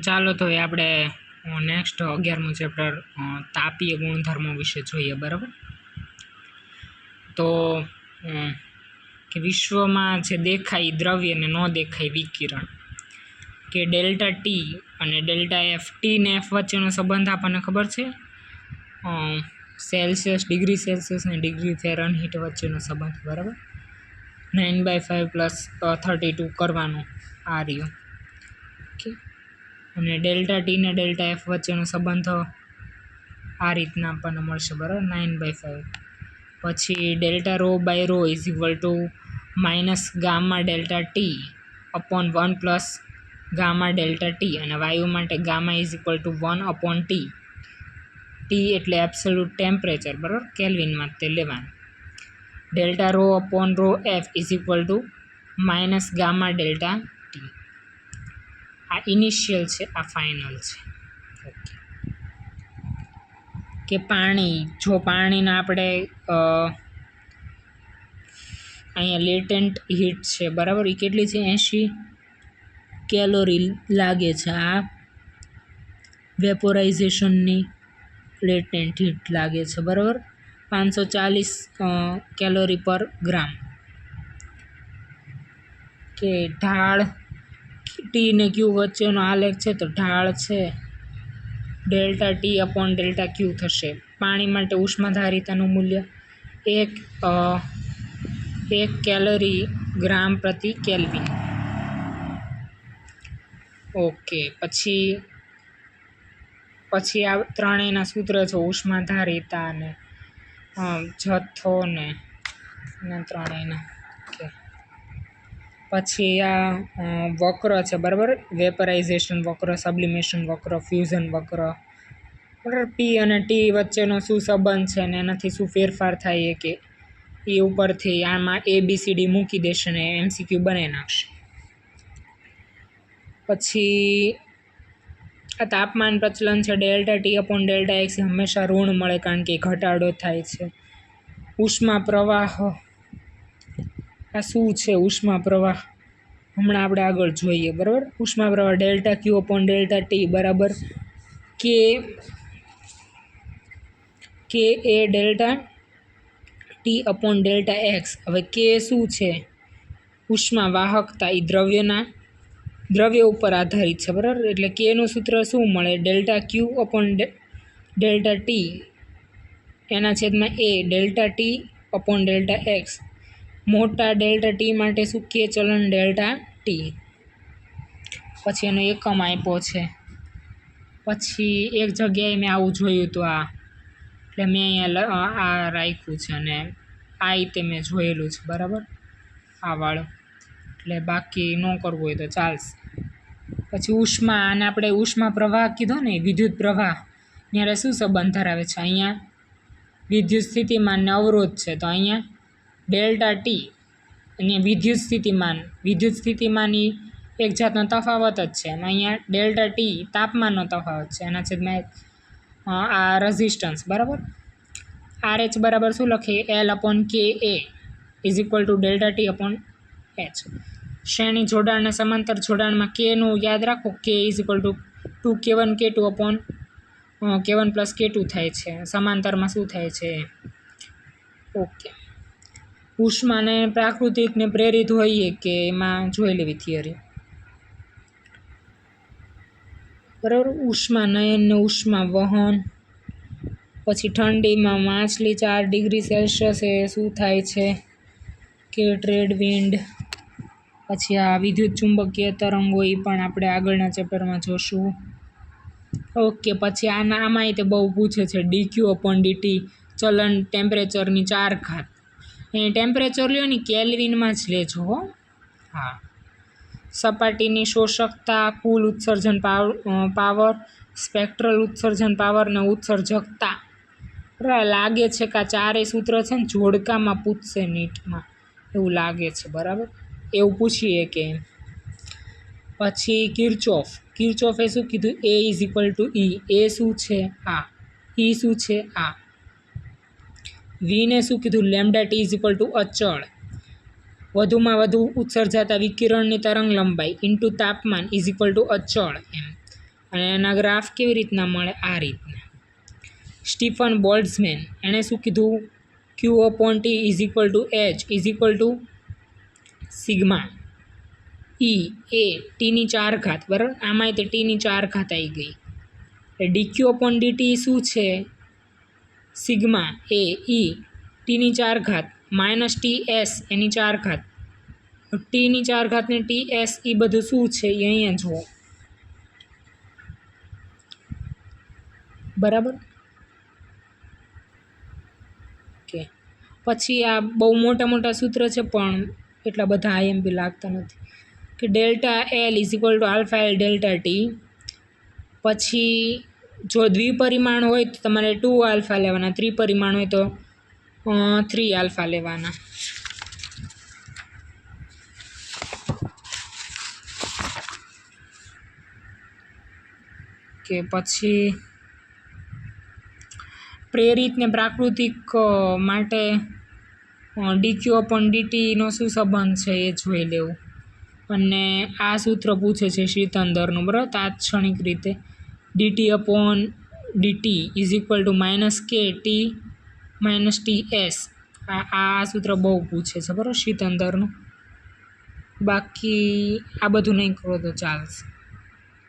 ચાલો તો એ આપણે નેક્સ્ટ 11મું ચેપ્ટર તાપીય ગુણધર્મો વિશે જોઈએ, બરાબર. તો કે વિશ્વમાં જે દેખાય દ્રવ્ય ને ન દેખાય વિકિરણ, કે ડેલ્ટા ટી અને ડેલ્ટા એફ, ટી ને એફ વચ્ચેનો સંબંધ આપણને ખબર છે, સેલ્સિયસ, ડિગ્રી સેલ્સિયસ ને ડિગ્રી ફેરનહીટ વચ્ચેનો સંબંધ, બરાબર. 9/5 + 32 કરવાનો આ રહ્યો. ઓકે, અને ડેલ્ટા ટી ને ડેલ્ટા એફ વચ્ચેનો સંબંધ આ રીતના આપણને મળશે, બરાબર, 9/5. પછી delta rho by rho is equal to minus gamma delta T upon 1 + gamma delta T, અને વાયુ માટે gamma is equal to 1/T. T એટલે એબ્સોલ્યુટ ટેમ્પરેચર, બરાબર, કેલ્વિનમાં તે લેવાનું. Delta rho upon rho F is equal to minus gamma delta T. આ initial છે, આ ફાઇનલ છે. ઓકે, કે પાણી, જો પાણીના આપણે અહીંયા લેટેન્ટ હીટ છે, બરાબર, એ કેટલી છે? 80 કેલોરી લાગે છે. આ વેપોરાઇઝેશનની લેટેન્ટ હીટ લાગે છે, બરાબર, 540 કેલોરી પર ગ્રામ. કે ઢાળ ટી ને ક્યુ વચ્ચેનો આલેખ છે, તો ઢાળ છે ડેલ્ટા ટી અપોન ડેલ્ટા ક્યુ થશે. પાણી માટે ઉષ્માધારિતાનું મૂલ્ય 1 કેલરી ગ્રામ પ્રતિ કેલ્વિન. ઓકે, પછી આ ત્રણેયના સૂત્ર છે, ઉષ્માધારિતા ને જથ્થો ને ત્રણેયના. ઓકે, પછી આ વક્ર છે, બરાબર, વેપરાઇઝેશન વક્ર, સબ્લિમેશન વક્ર, ફ્યુઝન વક્ર, બરાબર. પી અને ટી વચ્ચેનો શું સંબંધ છે ને એનાથી શું ફેરફાર થાય કે એ ઉપરથી આમાં ABCD મૂકી દેશે ને MCQ બનાવી નાખશે. પછી આ તાપમાન પ્રચલન છે, delta T upon delta x હંમેશા ઋણ મળે, કારણ કે ઘટાડો થાય છે. ઉષ્મા પ્રવાહ, આ શું છે ઉષ્મા પ્રવાહ, હમણાં આપણે આગળ જોઈએ, બરાબર. ઉષ્મા પ્રવાહ delta Q upon delta T બરાબર K A delta T upon delta X. હવે કે શું છે? ઉષ્મા વાહકતા, એ દ્રવ્ય ઉપર આધારિત છે, બરાબર. એટલે કેનું સૂત્ર શું મળે? Delta Q upon delta T એના છેદમાં A delta T upon delta X. મોટા ડેલ્ટા ટી માટે શું? કે ચલન ડેલ્ટા ટી. પછી એનો એકમ આપ્યો છે. પછી એક જગ્યાએ મેં આવું જોયું હતું, આ એટલે મેં અહીંયા આ રાખ્યું છે, અને આ રીતે મેં જોયેલું છે, બરાબર, આ વાળું. એટલે બાકી ન કરવું હોય તો ચાલશે. પછી ઉષ્મા, અને આપણે ઉષ્મા પ્રવાહ કીધો ને, વિદ્યુત પ્રવાહ, ત્યારે શું સંબંધ ધરાવે છે? અહીંયા વિદ્યુત સ્થિતિમાન ને અવરોધ છે, તો અહીંયા ડેલ્ટા ટી અને વિદ્યુત સ્થિતિમાન એક જાતનો તફાવત જ છે, અને અહીંયા ડેલ્ટા ટી તાપમાનનો તફાવત છે, એના છેદમાં આ રેઝિસ્ટન્સ, બરાબર. RH બરાબર શું લખીએ? L/KA is equal to delta T upon H. શ્રેણી જોડાણ અને સમાંતર જોડાણમાં કેનું યાદ રાખો, કે is equal two 2K1 K2 upon K1 + K2 થાય છે. સમાંતરમાં શું થાય છે? ઓકે, ઉષ્માને પ્રાકૃતિકને પ્રેરિત હોઈએ કે એમાં જોઈ લેવી થિયરી, બરાબર. ઉષ્મા નયન ને ઉષ્મા વહન. પછી ઠંડીમાં માછલી 4 ડિગ્રી સેલ્સિયસે શું થાય છે? કે ટ્રેડ વિન્ડ. પછી આ વિદ્યુત ચુંબકીય તરંગો, એ પણ આપણે આગળના ચેપ્ટરમાં જોશું. ઓકે, પછી આમાં તે બહુ પૂછે છે, DQ અપોન DT ચલન ટેમ્પરેચરની 4 ઘાત. એ ટેમ્પરેચર લ્યો ને કેલ્વિનમાં જ લેજો હો. હા, સપાટીની શોષકતા, કુલ ઉત્સર્જન પાવર, સ્પેક્ટ્રલ ઉત્સર્જન પાવર ને ઉત્સર્જકતા. લાગે છે કે આ ચારેય સૂત્ર છે ને જોડકામાં પૂછશે નીટમાં, એવું લાગે છે, બરાબર, એવું પૂછીએ કે. પછી કિર્ચોફે શું કીધું? A is equal two E. એ શું છે? આ. E શું છે? આ. વીને શું કીધું? Lambda T is equal two અચળ. વધુમાં વધુ ઉત્સર્જાતા વિકિરણની તરંગ લંબાઈ ઇન્ટુ તાપમાન ઇઝ ઇક્વલ ટુ અચળ એમ. અને એના ગ્રાફ કેવી રીતના મળે? આ રીતના. સ્ટીફન બોલ્ટ્ઝમેન એણે શું કીધું? Q upon T is equal to H is equal to sigma E A ટીની 4 બરાબર. આમાંય તે ટીની 4 આવી ગઈ. ડીક્યુ અપોન ડીટી શું છે? સિગ્મા એ ઈ ટીની 4 માઇનસ ટી એસ એની 4. ટીની 4 ને ટી એસ એ બધું શું છે એ અહીંયા જુઓ. બરાબર. ઓકે. પછી આ બહુ મોટા મોટા સૂત્ર છે પણ એટલા બધા આઈએમપી લાગતા નથી. કે delta L is equal to alpha L delta T. પછી જો દ્વિપરિમાણ હોય તો તમારે 2 આલ્ફા લેવાના, ત્રિપરિમાણ હોય તો 3 આલ્ફા લેવાના. કે પછી પ્રેરિત ને પ્રાકૃતિક માટે ડીક્યુ અપોન ડીટીનો શું સંબંધ છે એ જોઈ લેવું. અને આ સૂત્ર પૂછે છે શીતંદરનું, બરાબર. તાત્ક્ષણિક રીતે DT upon DT is equal to minus કે ટી માઇનસ ટી એસ. આ સૂત્ર બહુ પૂછે છે, બરાબર, શીતંદરનું. બાકી આ બધું નહીં કરો તો ચાલશે.